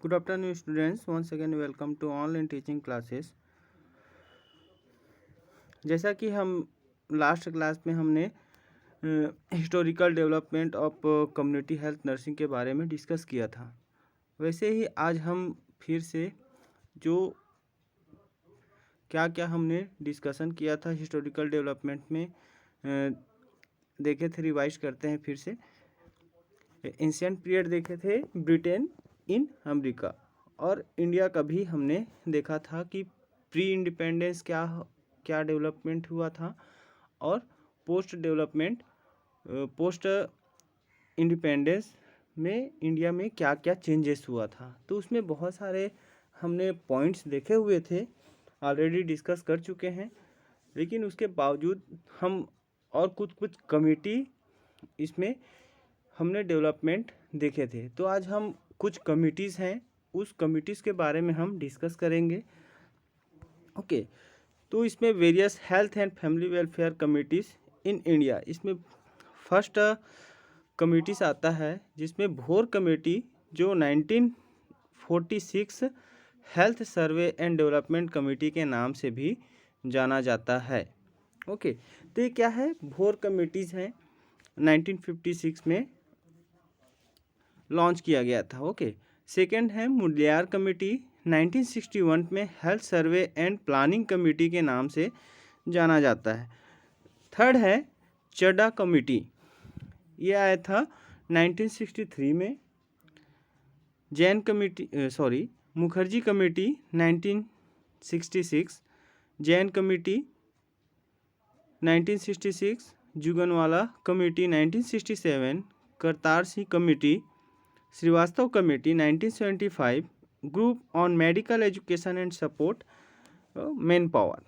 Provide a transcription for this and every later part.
Good afternoon, students. Once again, welcome to online teaching classes. जैसा कि हम last class में हमने historical development of community health nursing के बारे में डिस्कस किया था, वैसे ही आज हम फिर से जो क्या क्या हमने डिस्कशन किया था हिस्टोरिकल डेवलपमेंट में देखे थे, रिवाइज करते हैं फिर से। एंशिएंट पीरियड देखे थे ब्रिटेन इन अमेरिका, और इंडिया का भी हमने देखा था कि प्री इंडिपेंडेंस क्या क्या डेवलपमेंट हुआ था, और पोस्ट डेवलपमेंट पोस्ट इंडिपेंडेंस में इंडिया में क्या क्या चेंजेस हुआ था। तो उसमें बहुत सारे हमने पॉइंट्स देखे हुए थे, ऑलरेडी डिस्कस कर चुके हैं, लेकिन उसके बावजूद हम और कुछ कमिटी इसमें हमने डेवलपमेंट देखे थे। तो आज हम कुछ कमिटीज़ हैं, उस कमिटीज़ के बारे में हम डिस्कस करेंगे। ओके, तो इसमें various health and family welfare committees in India, इसमें फर्स्ट कमिटीज़ आता है जिसमें भोर कमेटी, जो 1946 health survey and development committee के नाम से भी जाना जाता है। ओके, तो ये क्या है? भोर कमेटीज़ हैं, 1956 में लॉन्च किया गया था। ओके, सेकेंड है मुडलियार कमेटी, 1961 में health survey and planning committee के नाम से जाना जाता है। थर्ड है चड्डा कमेटी, ये आया था 1963 में। Jain committee Mukherjee committee 1966, Jain committee 1966, Jungalwalla committee 1967, Kartar Singh committee, Shrivastava committee 1975, group on medical education and support manpower.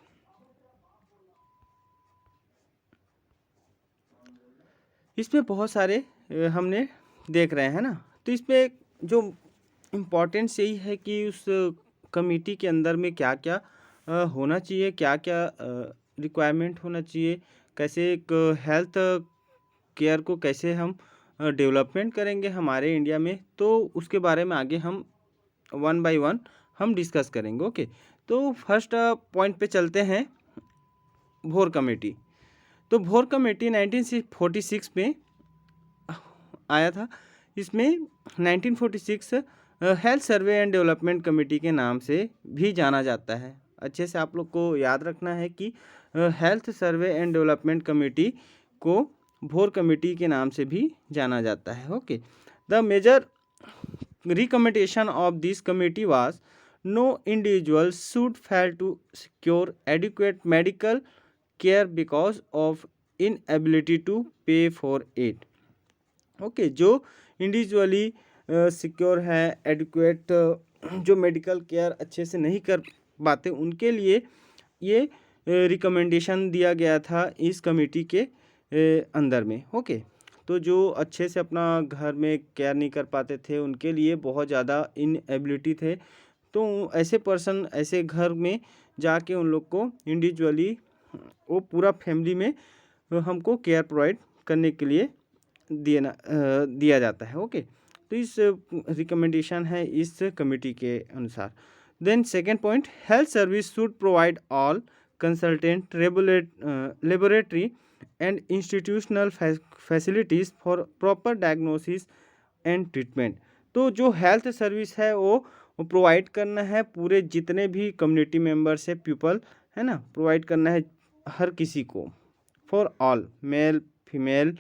इसमें बहुत सारे हमने देख रहे हैं ना। तो इसमें जो इम्पोर्टेंस यही है कि उस कमेटी के अंदर में क्या क्या होना चाहिए, क्या क्या रिक्वायरमेंट होना चाहिए, कैसे एक हेल्थ केयर को कैसे हम डेवलपमेंट करेंगे हमारे इंडिया में, तो उसके बारे में आगे हम वन बाय वन हम डिस्कस करेंगे। ओके, तो फर्स्ट पॉइंट पे चलते हैं, भोर कमेटी। तो भोर कमेटी 1946 में आया था। इसमें 1946 health survey and development committee के नाम से भी जाना जाता है। अच्छे से आप लोग को याद रखना है कि health survey and development committee को भोर कमेटी के नाम से भी जाना जाता है। Okay, the major recommendation of this committee was no individual should fail to secure adequate medical care because of inability to pay for it. Okay, जो इंडिविजुअली सिक्योर है, एडिक्वेट जो मेडिकल केयर अच्छे से नहीं कर पाते, उनके लिए ये रिकमेंडेशन दिया गया था इस कमेटी के अंदर में। ओके, तो जो अच्छे से अपना घर में केयर नहीं कर पाते थे, उनके लिए बहुत ज़्यादा इनएबिलिटी थे, तो ऐसे पर्सन ऐसे घर में जाके उन लोग को इंडिविजुअली वो पूरा फैमिली में हमको केयर प्रोवाइड करने के लिए दिया जाता है। ओके, तो इस रिकमेंडेशन है इस कमेटी के अनुसार। Then second point, health service should provide all consultant laboratory and institutional facilities for proper diagnosis and treatment. तो जो हेल्थ सर्विस है वो प्रोवाइड करना है पूरे जितने भी कम्युनिटी मेंबर्स है, पीपल है ना, प्रोवाइड करना है हर किसी को, for all, male female,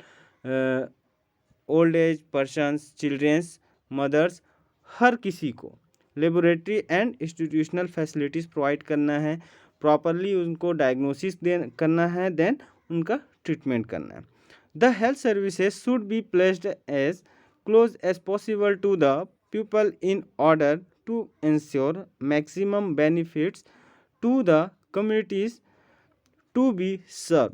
old age persons, childrens, mothers, हर किसी को laboratory and institutional facilities provide करना है, प्रॉपरली उनको डायग्नोसिस करना है, देन उनका ट्रीटमेंट करना है। The health services should be placed as close as possible to the people in order to ensure maximum benefits to the communities to be serve.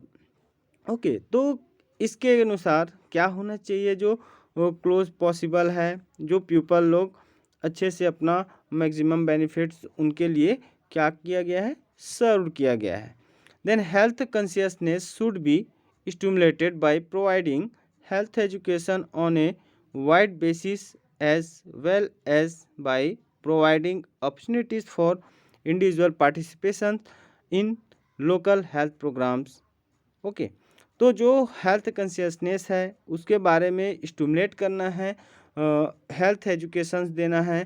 Okay, तो इसके अनुसार क्या होना चाहिए, जो क्लोज पॉसिबल है, जो पीपल लोग अच्छे से अपना मैक्सिमम बेनिफिट्स उनके लिए क्या किया गया है, सर्व किया गया है। Then health consciousness should be stimulated by providing health education on a wide basis as well as by providing opportunities for individual participation in local health programs. Okay, तो जो हेल्थ कंशियसनेस है उसके बारे में स्टिमुलेट करना है, हेल्थ एजुकेशंस देना है,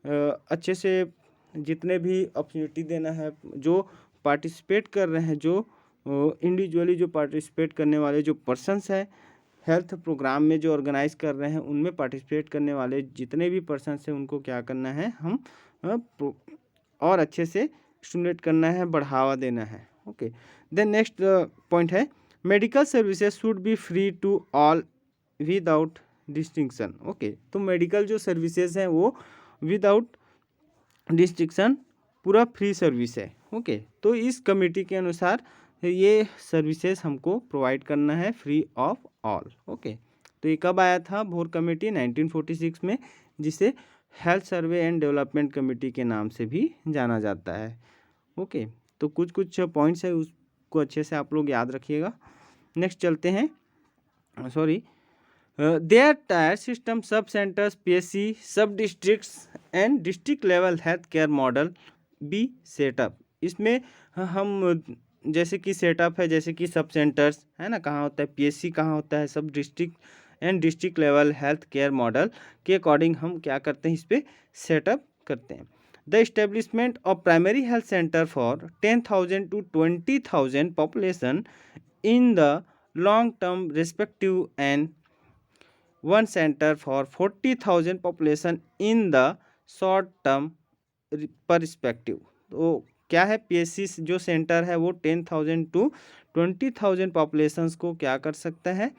अच्छे से जितने भी अपॉर्चुनिटी देना है, जो पार्टिसिपेट कर रहे हैं, जो इंडिविजुअली जो पार्टिसिपेट करने वाले जो पर्सन्स हैं हेल्थ प्रोग्राम में जो ऑर्गेनाइज कर रहे हैं, उनमें पार्टिसिपेट करने वाले जितने भी पर्सन्स हैं उनको क्या करना है, हम और अच्छे से स्टिमुलेट करना है, बढ़ावा देना है. ओके, देन नेक्स्ट पॉइंट है medical services should be free to all without distinction. Okay, तो मेडिकल जो सर्विसेज हैं वो विदाउट डिस्टिंक्शन पूरा फ्री सर्विस है. ओके, तो इस कमेटी के अनुसार ये सर्विसेज हमको प्रोवाइड करना है फ्री ऑफ ऑल. ओके, तो ये कब आया था भोर कमेटी 1946 में, जिसे health survey and development committee के नाम से भी जाना जाता है. ओके, तो कुछ कुछ पॉइंट्स है उसको अच्छे से आप लोग याद रखिएगा. नेक्स्ट चलते हैं. There tier system sub centres PSC sub districts and district level health care model be set up. इसमें हम जैसे कि सेटअप है, जैसे कि सब सेंटर्स है ना, कहाँ होता है, PSC कहाँ होता है, सब district and district level health care model के अकॉर्डिंग हम क्या करते हैं, इस पर सेटअप करते हैं. The establishment of primary health centre for 10,000 to 20,000 population in the long term respective and one centre for 40,000 population in the short term perspective. तो क्या है, PSC जो सेंटर है वो 10,000 to 20,000 पॉपुलेशंस को क्या कर सकता है,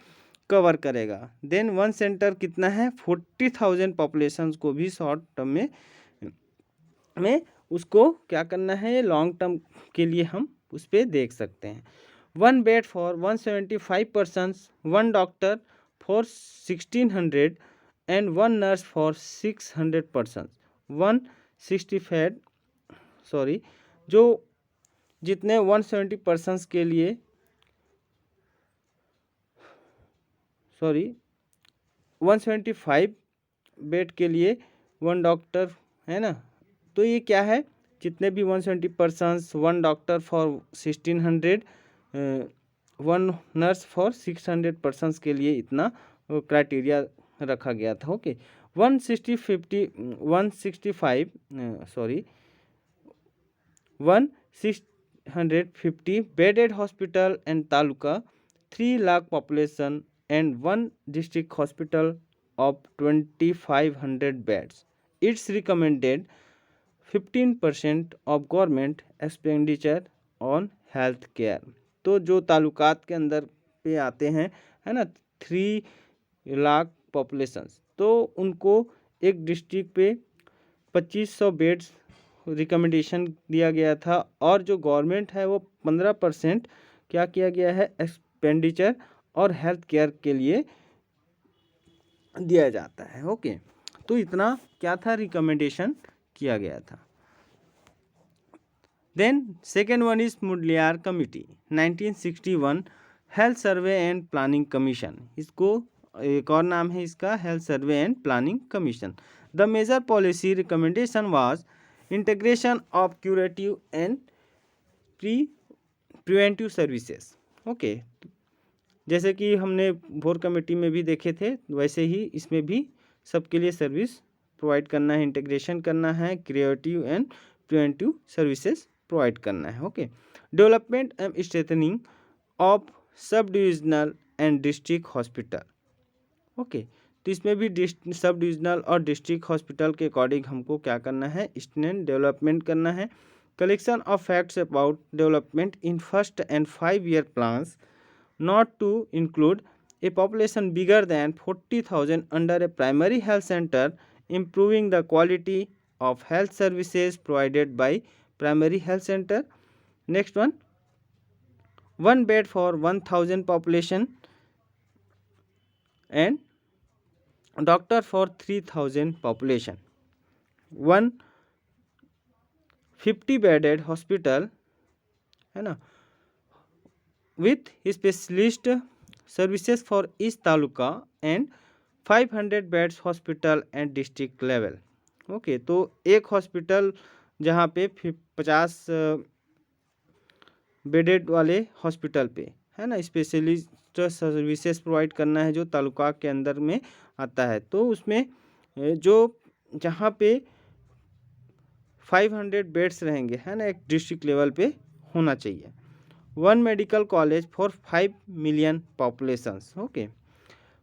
कवर करेगा. देन वन सेंटर कितना है, 40,000 पॉपुलेशंस को भी शॉर्ट टर्म में उसको क्या करना है, लॉन्ग टर्म के लिए हम उस पर देख सकते हैं. One bed for 175 persons, one doctor for 1600 and one nurse for 600 persons. 165 जो जितने 170 पर्सन्स के लिए 175 बेड के लिए वन डॉक्टर है ना. तो ये क्या है, जितने भी 170 persons, one doctor for 1600, one nurse for 600 persons के लिए इतना क्राइटेरिया रखा गया था. Okay, 150 bedded hospital and taluka, 3 lakh population and 1 district hospital of 2,500 beds. It's recommended 15% of government expenditure on health care. तो जो तालुकात के अंदर पे आते हैं है ना 3 लाख पॉपुलेशंस, तो उनको एक डिस्ट्रिक्ट पे 2500 बेड्स रिकमेंडेशन दिया गया था, और जो गवर्नमेंट है वो 15% क्या किया गया है, एक्सपेंडिचर और हेल्थ केयर के लिए दिया जाता है. ओके, तो इतना क्या था, रिकमेंडेशन किया गया था. Then second one is Mudaliar committee 1961 health survey and planning commission. इसको एक और नाम है इसका, health survey and planning commission. The major policy recommendation was integration of curative and preventive services. Okay, जैसे कि हमने भोर कमेटी में भी देखे थे, वैसे ही इसमें भी सबके लिए सर्विस प्रोवाइड करना है, इंटीग्रेशन करना है, creative and preventive services provide करना है. Okay, development and strengthening of sub divisional and district hospital. Okay, तो इसमें भी सब डिविजनल और डिस्ट्रिक्ट हॉस्पिटल के अकॉर्डिंग हमको क्या करना है, स्ट्रेंथ डेवलपमेंट करना है. Collection of facts about development in first and 5-year plans not to include a population bigger than 40,000 under a primary health center, improving the quality of health services provided by primary health center. Next one bed for 1,000 population and doctor for 3,000 population. 150 bedded hospital है ना, with specialist services for each taluka and 500 beds hospital and district level. Okay, तो एक hospital जहाँ पे 50 bedded वाले hospital पे, है ना, स्पेशलिस्ट सर्विसेज प्रोवाइड करना है जो तालुका के अंदर में आता है। तो उसमें जो जहाँ पे 500 बेड्स रहेंगे, है ना, एक डिस्ट्रिक्ट लेवल पे होना चाहिए। 1 medical college for 5 million populations. Okay,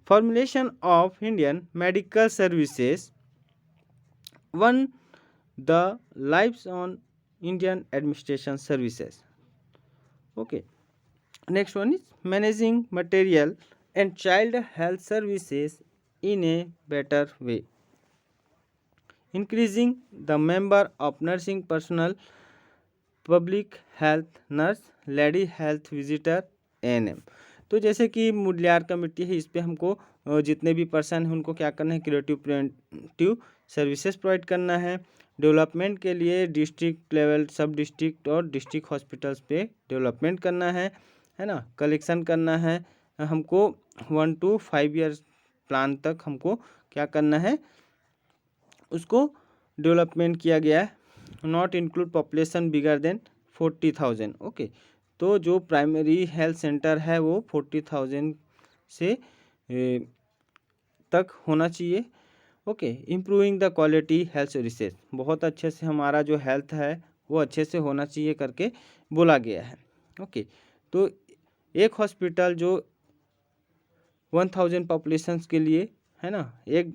formulation of Indian medical services, 1 the lives on Indian administration services. Okay, next one is managing material and child health services in a better way, increasing the member of nursing personnel, public health nurse, lady health visitor, ANM। तो जैसे कि मूल्यार committee है, इस पे हमको जितने भी person हैं उनको क्या करना है, क्रिएटिव प्रिवेंटिव सर्विसेज प्रोवाइड करना है। डेवलपमेंट के लिए डिस्ट्रिक्ट लेवल, सब डिस्ट्रिक्ट और डिस्ट्रिक्ट हॉस्पिटल्स पे डेवलपमेंट करना है ना। कलेक्शन करना है हमको 1 to 5 ईयर्स प्लान तक हमको क्या करना है, उसको डेवलपमेंट किया गया है। Not include population bigger than 40,000। Okay, तो जो प्राइमरी हेल्थ सेंटर है वो 40,000 से तक होना चाहिए। Okay, improving the quality health services, बहुत अच्छे से हमारा जो हेल्थ है वो अच्छे से होना चाहिए करके बोला गया है। ओके, तो एक हॉस्पिटल जो 1000 पॉपुलेशंस के लिए, है ना, एक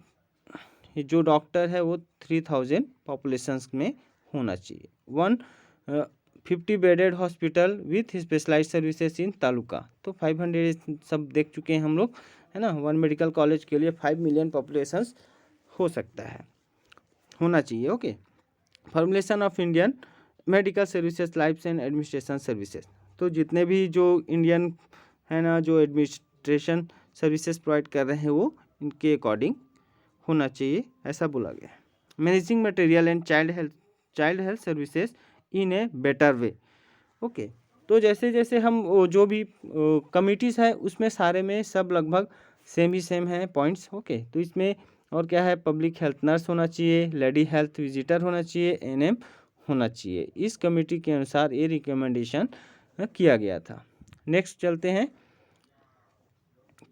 जो डॉक्टर है वो 3000 पॉपुलेशंस में होना चाहिए। 150 bedded hospital with specialised services in taluka. तो 500 सब देख चुके हैं हम लोग, है ना। 1 मेडिकल कॉलेज के लिए 5 मिलियन पॉपुलेशंस हो सकता है, होना चाहिए। Okay, formulation of Indian medical services, life and administration services. तो जितने भी जो इंडियन, है ना, जो एडमिनिस्ट्रेशन सर्विसेज प्रोवाइड कर रहे हैं वो इनके अकॉर्डिंग होना चाहिए, ऐसा बोला गया है। Managing material and child health services in a better way. Okay, तो जैसे जैसे हम जो भी कमिटीज़ है उसमें सारे में सब लगभग सेम ही सेम है पॉइंट्स। ओके, तो इसमें और क्या है, पब्लिक हेल्थ नर्स होना चाहिए, लेडी हेल्थ विजिटर होना चाहिए, एनएम होना चाहिए। इस कमेटी के अनुसार ये रिकमेंडेशन किया गया था। नेक्स्ट चलते हैं,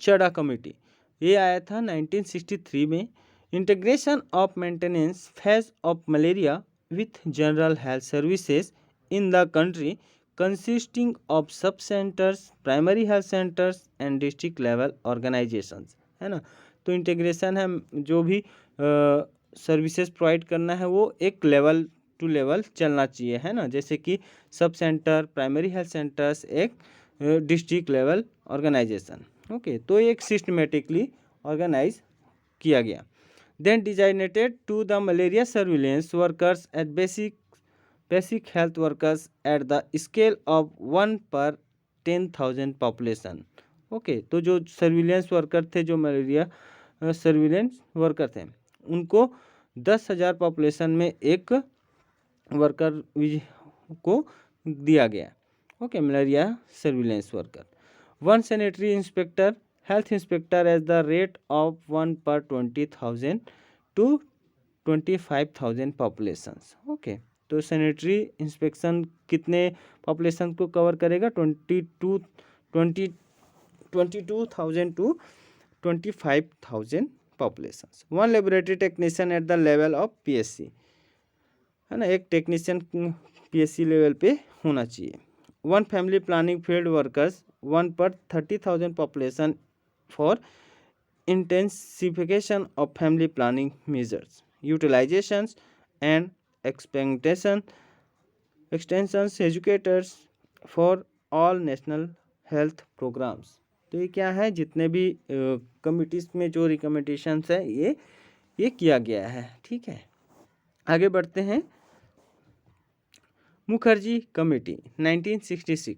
चड़ा कमेटी, ये आया था 1963 में। Integration of maintenance phase of malaria with general health services in the country consisting of sub centres, primary health centres and district level organisations, है ना। तो इंटीग्रेशन है, जो भी सर्विसेज प्रोवाइड करना है वो एक लेवल टू लेवल चलना चाहिए, है ना। जैसे कि sub centre, primary health centres, एक डिस्ट्रिक्ट लेवल ऑर्गेनाइजेशन। ओके, तो एक सिस्टमेटिकली ऑर्गेनाइज किया गया। Then designated to the malaria surveillance workers at basic health workers at the scale of 1 per 10,000 population. Okay, तो जो सर्विलेंस वर्कर थे, जो malaria surveillance worker थे, उनको 10,000 पॉपुलेशन में एक वर्कर को दिया गया। Okay, malaria surveillance worker. 1 sanitary inspector, health inspector at the rate of 1 per 20,000 to 25,000 populations. Okay, तो सैनिटरी इंस्पेक्शन कितने पॉपुलेशन को कवर करेगा, 22,000 to 25,000 populations. 1 laboratory technician at the level of PSC, है ना, एक टेक्नीशियन पीएससी लेवल पे होना चाहिए। 1 फैमिली प्लानिंग फील्ड वर्कर्स, 1 पर 30,000 population for intensification of family planning measures, utilisations and extensions, educators for all national health programmes. तो ये क्या है, जितने भी कमिटीज़ में जो रिकमेंडेशंस है ये किया गया है। ठीक है, आगे बढ़ते हैं। Mukherjee committee 1966,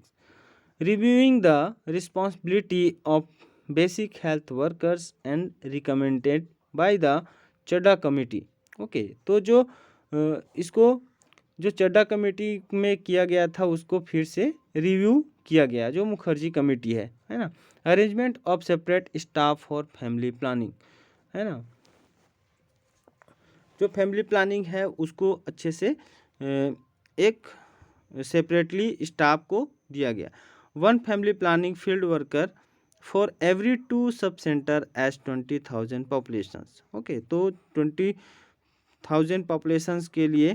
reviewing the responsibility of basic health workers and recommended by the Chadha committee. Okay, तो जो इसको जो चड्डा कमेटी में किया गया था उसको फिर से रिव्यू किया गया, जो मुखर्जी कमेटी है ना। Arrangement of separate staff for family planning, है ना। जो फैमिली प्लानिंग है उसको अच्छे से एक सेपरेटली स्टाफ को दिया गया। 1 family planning field worker for every 2 sub centre as 20,000 populations. Okay, तो 20,000 पॉपुलेशंस के लिए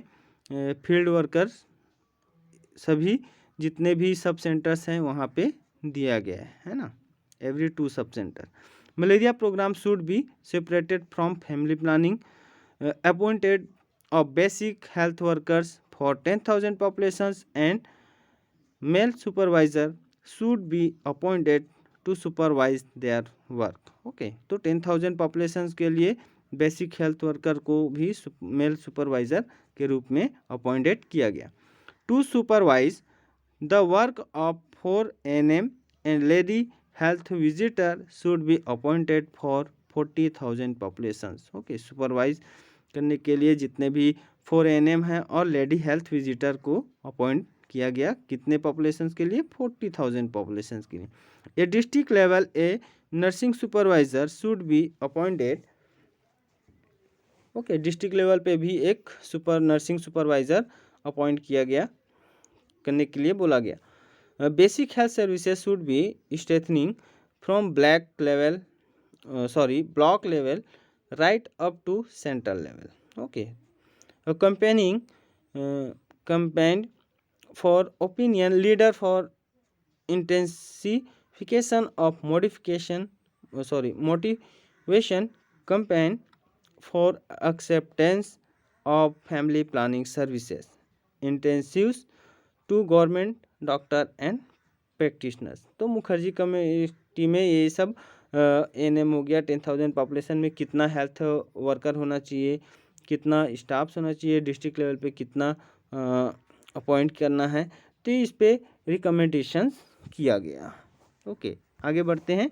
फील्ड वर्कर्स सभी जितने भी सब सेंटर्स हैं वहाँ पे दिया गया है ना, every 2 sub centre. Malaria programme should be separated from family planning, appointed of basic health workers for 10,000 populations, and male supervisor should be appointed to supervise their work. Okay, तो 10,000 populations के लिए बेसिक हेल्थ वर्कर को भी mail supervisor के रूप में appointed किया गया। To supervise the work of 4 NM and lady health visitor should be appointed for 40,000 populations. Okay, supervise करने के लिए जितने भी 4 NM हैं और लेडी हेल्थ विजिटर को अपॉइंट किया गया, कितने पॉपुलेशंस के लिए, 40,000 पॉपुलेशंस के लिए। ए district level A nursing supervisor should be appointed. Okay, district level पे भी एक नर्सिंग सुपरवाइजर अपॉइंट किया गया, करने के लिए बोला गया। Basic health services should be strengthening from block level right up to central level. Okay, a campaign for opinion leader for intensification of motivation campaign for acceptance of family planning services, intensives to government doctor and practitioners। तो Mukherjee committee में ये सब NM हो गया, 10,000 population में कितना health worker होना चाहिए, कितना स्टाफ्स होना चाहिए, डिस्ट्रिक्ट लेवल पे कितना अपॉइंट करना है, तो इस पे रिकमेंडेशंस किया गया। ओके, आगे बढ़ते हैं।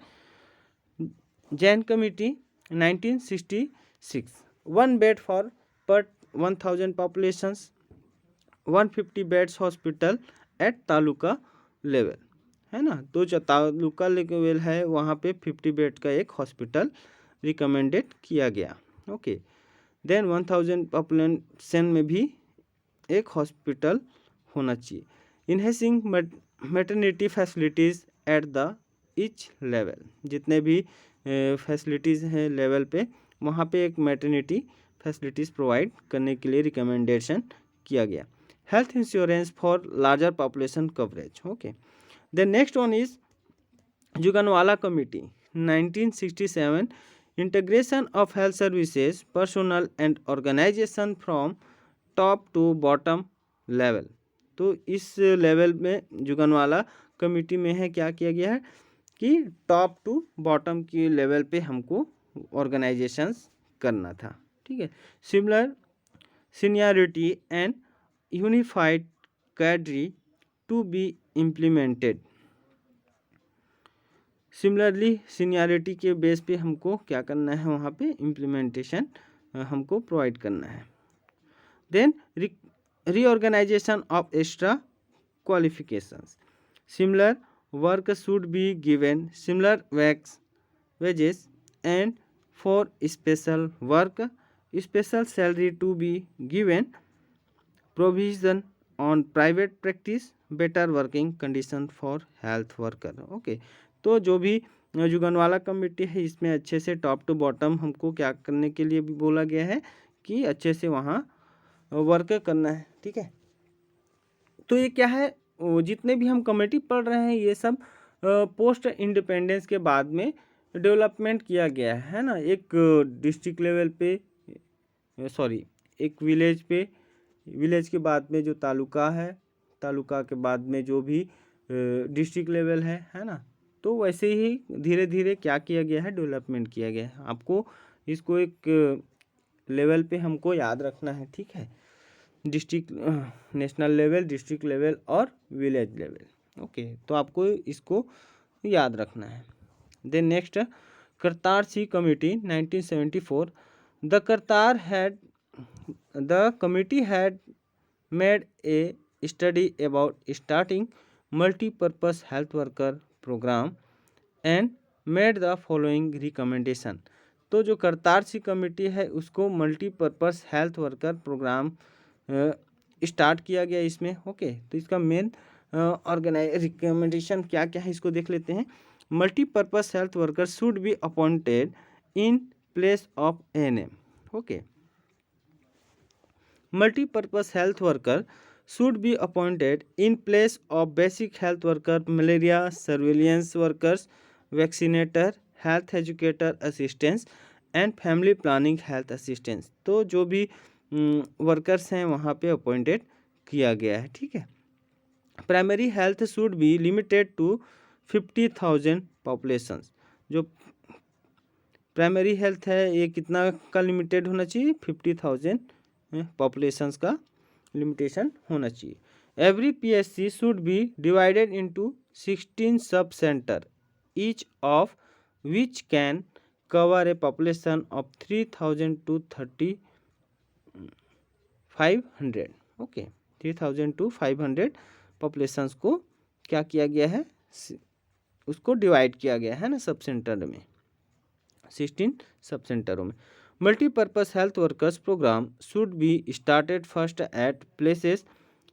जैन कमेटी 1966, 1 बेड फॉर पर 1,000 populations, 150 beds hospital eight taluka level, है ना। तो जो तालुका लेवल है वहाँ पे 50 बेड का एक हॉस्पिटल रिकमेंडेड किया गया। ओके, देन 1,000 पॉपुलेशन में भी एक हॉस्पिटल होना चाहिए। Enhancing maternity facilities at the each level, जितने भी फैसिलिटीज़ हैं लेवल पे वहाँ पे एक मैटरनिटी फैसिलिटीज़ प्रोवाइड करने के लिए रिकमेंडेशन किया गया। Health insurance for larger population coverage. Okay, the next one is Juganwala Committee 1967, integration of health services personnel and organization from top to bottom level। तो इस लेवल में जुगनवाला कमेटी में है क्या किया गया है कि टॉप टू बॉटम की लेवल पे हमको ऑर्गेनाइजेशंस करना था, ठीक है। Similar seniority and unified cadre to be implemented. Similarly seniority के बेस पे हमको क्या करना है, वहाँ पे इम्प्लीमेंटेशन हमको प्रोवाइड करना है। Then reorganisation of extra qualifications, similar work should be given similar wages and for special work special salary to be given, provision on private practice, better working condition for health worker. Okay, तो जो भी जुगनवाला committee है इसमें अच्छे से top to bottom हमको क्या करने के लिए भी बोला गया है कि अच्छे से वहाँ वर्क करना है, ठीक है। तो ये क्या है, जितने भी हम कमेटी पढ़ रहे हैं ये सब पोस्ट इंडिपेंडेंस के बाद में डेवलपमेंट किया गया है ना। एक डिस्ट्रिक्ट लेवल पे एक विलेज के बाद में जो तालुका है, तालुका के बाद में जो भी डिस्ट्रिक्ट लेवल है ना। तो वैसे ही धीरे धीरे क्या किया गया है, डेवलपमेंट किया गया है। आपको इसको एक लेवल पे हमको याद रखना है, ठीक है। District national level, district level और विलेज लेवल। ओके, तो आपको इसको याद रखना है। देन नेक्स्ट, करतार सी committee 1974, the committee had made a study about starting multi-purpose health worker program and made the following recommendation। तो जो करतार सिंह कमेटी है उसको multipurpose health worker programme start किया गया इसमें। ओके, तो इसका मेन रिकमेंडेशन क्या क्या है इसको देख लेते हैं। Multipurpose health worker should be appointed in place of ANM. Okay, multi-purpose health worker should be appointed in place of basic health worker, malaria surveillance workers, vaccinator, health educator assistants and family planning health assistants। तो जो भी workers हैं वहाँ पे appointed किया गया है। ठीक है, primary health should be limited to 50,000 populations. जो प्राइमरी हेल्थ है ये कितना का लिमिटेड होना चाहिए? 50,000 पॉपुलेशंस का लिमिटेशन होना चाहिए। Every PSC should be divided into 16 sub centre, each of which can cover A population of 3,000 to 3,500। Okay, 3,000 to 500 populations को क्या किया गया है? उसको डिवाइड किया गया है ना सब सेंटर में, 16 सब सेंटरों में। Multi-purpose health workers program should be started first at places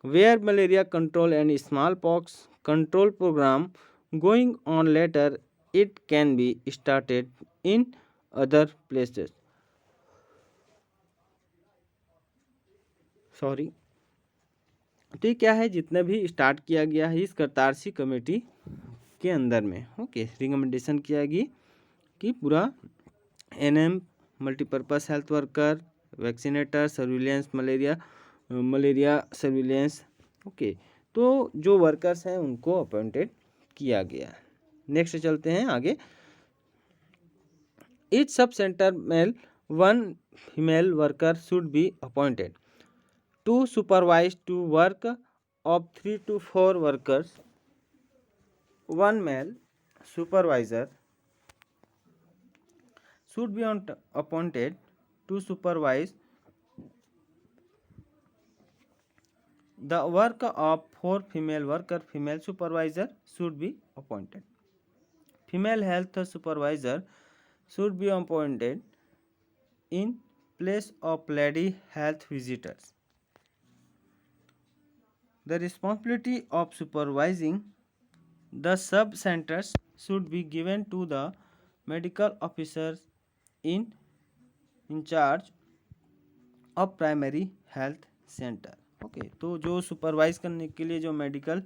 where malaria control and smallpox control program going on later. It can be started in other places. Sorry, तो ये क्या है? जितना भी स्टार्ट किया गया है इस करतार सिंह कमेटी के अंदर में। ओके, रिकमेंडेशन किया गया कि पूरा NM, multipurpose health worker, vaccinator, surveillance, malaria surveillance. Okay, तो जो वर्कर्स हैं उनको अपॉइंटेड किया गया है। नेक्स्ट चलते हैं आगे। Each sub centre male 1 female worker should be appointed to supervise to work of 3 to 4 workers. 1 male supervisor should be appointed to supervise the work of 4 female worker. Female supervisor should be appointed. Female health supervisor should be appointed in place of lady health visitors. The responsibility of supervising the sub centers should be given to the medical officers in charge of primary health centre. Okay, तो जो supervise करने के लिए जो medical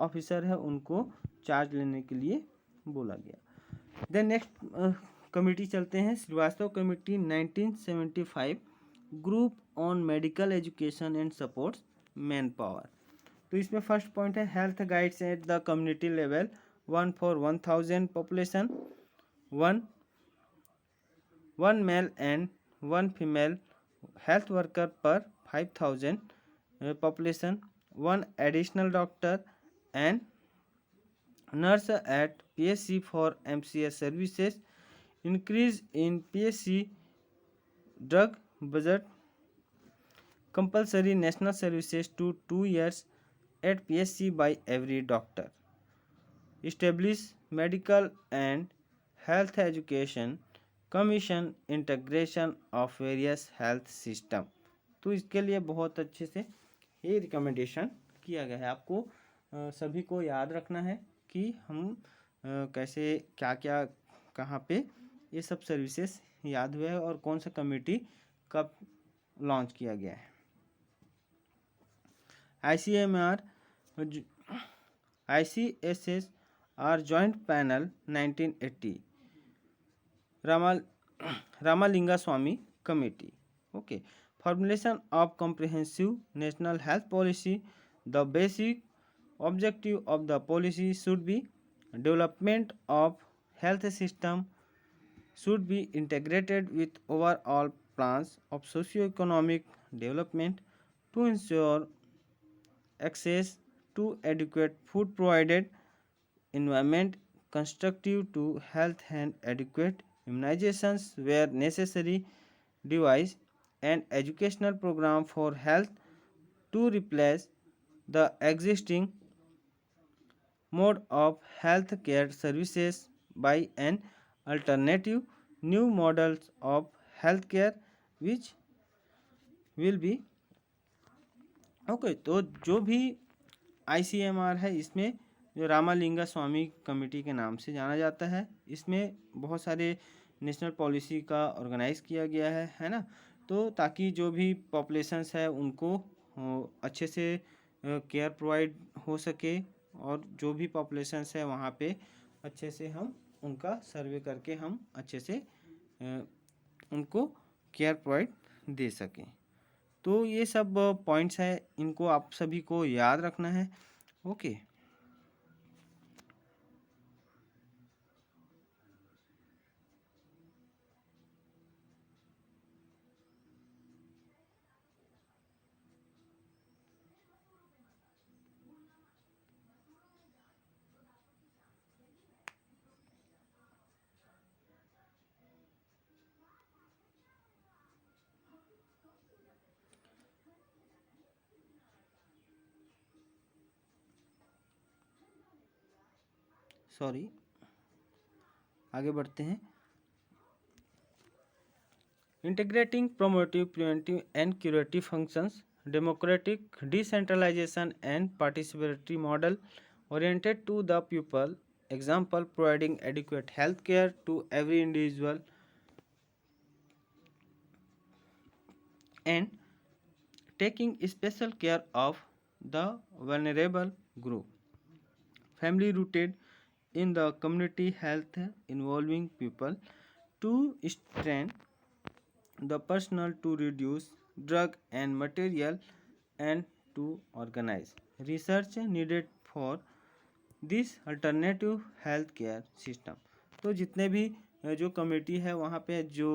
officer है उनको charge लेने के लिए बोला गया। देन नेक्स्ट कमेटी चलते हैं, Srivastava committee 1975, group on medical education and supports manpower. तो इसमें फर्स्ट पॉइंट है health guides at the community level, 1 for 1,000 population, 1 male and 1 female health worker per 5,000 population, 1 additional doctor and nurse at PSC for MCS services, increase in PSC drug budget, compulsory national services to 2 years at PSC by every doctor, establish medical and health education commission, integration of various health system. तो इसके लिए बहुत अच्छे से ये recommendation किया गया है। आपको सभी को याद रखना है कि हम कैसे क्या क्या कहाँ पे ये सब सर्विसेज याद हुए हैं और कौन सा कमेटी कब लॉन्च किया गया है। ICMR ICSSR joint panel 1980, Ramalinga Swamy Committee. Okay, formulation of comprehensive national health policy. The basic objective of the policy should be development of health system should be integrated with overall plans of socio-economic development to ensure access to adequate food provided, environment constructive to health and adequate immunizations where necessary, devise an educational program for health to replace the existing mode of health care services by an alternative new models of health care which will be okay. तो जो भी ICMR है, इसमें जो रामालिंगा स्वामी committee के नाम से जाना जाता है, इसमें बहुत सारे नेशनल पॉलिसी का ऑर्गेनाइज किया गया है ना। तो ताकि जो भी पॉपुलेशंस है उनको अच्छे से केयर प्रोवाइड हो सके, और जो भी पॉपुलेशंस है वहाँ पे अच्छे से हम उनका सर्वे करके हम अच्छे से उनको केयर प्रोवाइड दे सकें। तो ये सब पॉइंट्स है, इनको आप सभी को याद रखना है। ओके। सॉरी, आगे बढ़ते हैं। Integrating promotive, preventive and curative functions, democratic decentralisation and participatory model oriented to the pupil, example providing adequate health care to every individual and taking special care of the vulnerable group, family rooted in the community health involving people to strengthen the personal, to reduce drug and material and to organize research needed for this alternative health care system. तो जितने भी जो committee है वहाँ पे जो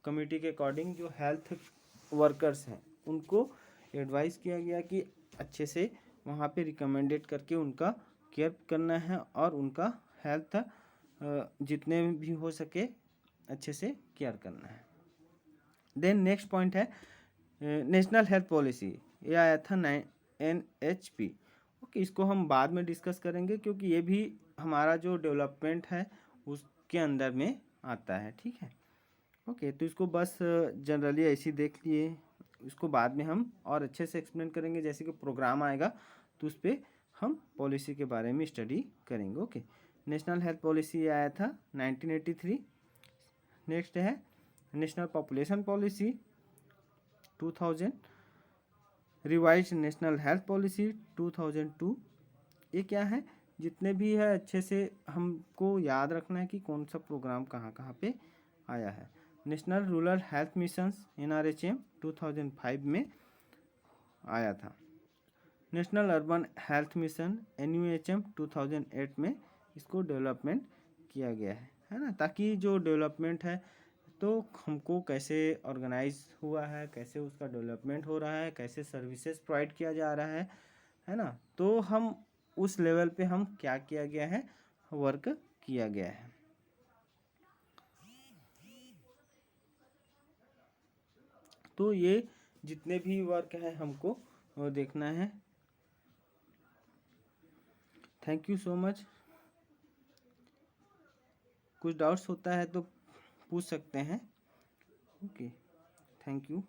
committee के according जो हेल्थ वर्कर्स हैं उनको एडवाइस किया गया कि अच्छे से वहाँ पे रिकमेंडेड करके उनका केयर करना है, और उनका हेल्थ जितने भी हो सके अच्छे से केयर करना है। देन नेक्स्ट पॉइंट है नेशनल हेल्थ पॉलिसी। ये आया था NHP। ओके, इसको हम बाद में डिस्कस करेंगे क्योंकि ये भी हमारा जो डेवलपमेंट है उसके अंदर में आता है, ठीक है। ओके, तो इसको बस जनरली ऐसे ही देख लिए, इसको बाद में हम और अच्छे से एक्सप्लेन करेंगे, जैसे कि प्रोग्राम आएगा तो उस पर हम पॉलिसी के बारे में स्टडी करेंगे। ओके, नेशनल हेल्थ पॉलिसी आया था 1983। नेक्स्ट है national population policy 2000, revise national health policy 2002। ये क्या है, जितने भी है अच्छे से हमको याद रखना है कि कौन सा प्रोग्राम कहाँ कहाँ पे आया है। National rural health missions NRHM 2005 में आया था। National urban health mission NUHM 2008 में इसको डेवलपमेंट किया गया है ना। ताकि जो डेवलपमेंट है तो हमको कैसे ऑर्गेनाइज हुआ है, कैसे उसका डेवलपमेंट हो रहा है, कैसे सर्विसेज प्रोवाइड किया जा रहा है ना। तो हम उस लेवल पे हम क्या किया गया है, वर्क किया गया है। तो ये जितने भी वर्क है हमको देखना है। Thank you so much. कुछ डाउट्स होता है तो पूछ सकते हैं। Okay, thank you.